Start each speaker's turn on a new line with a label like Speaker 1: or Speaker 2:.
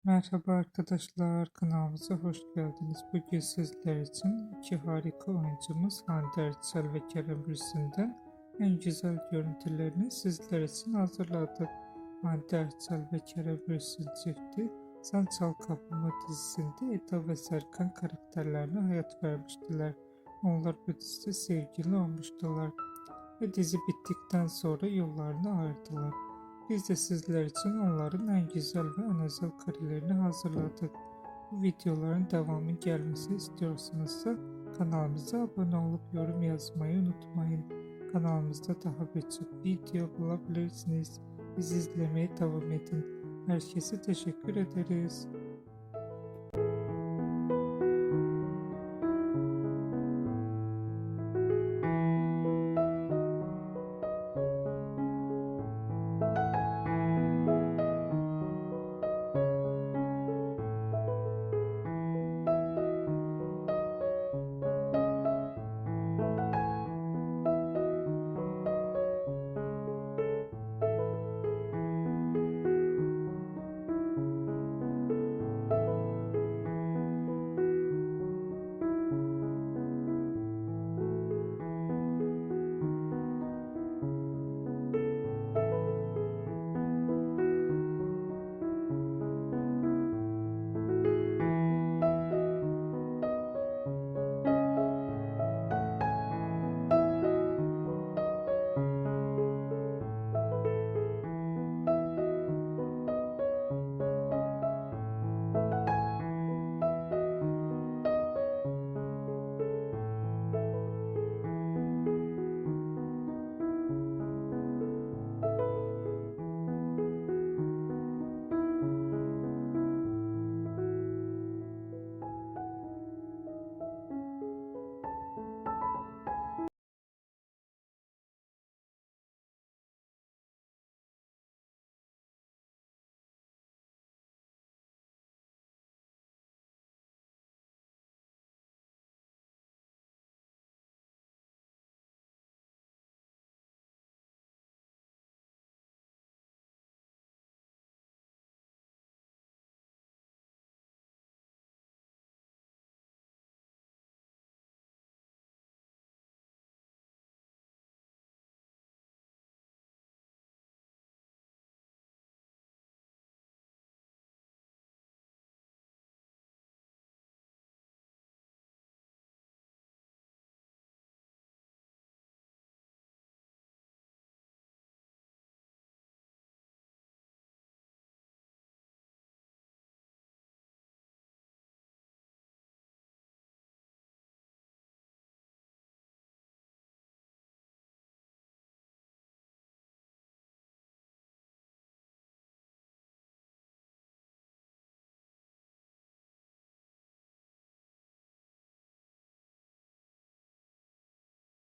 Speaker 1: Merhaba arkadaşlar, kanalımıza hoş geldiniz. Bugün sizler için iki harika oyuncumuz Hande Erçel ve Kerem Bürsin'den en güzel görüntülerini sizler için hazırladık. Hande Erçel ve Kerem Bürsin çifti Sen Çal Kapımı dizisinde Eda ve Serkan karakterlerine hayat vermiştiler. Onlar bu dizide sevgili olmuştular ve dizi bittikten sonra yollarını ayırdılar. Biz de sizler için onların en güzel ve en özel karelerini hazırladık. Bu videoların devamı gelmesi istiyorsanız kanalımıza abone olup yorum yazmayı unutmayın. Kanalımızda daha birçok video bulabilirsiniz. Bizi izlemeye devam edin. Herkese teşekkür ederiz.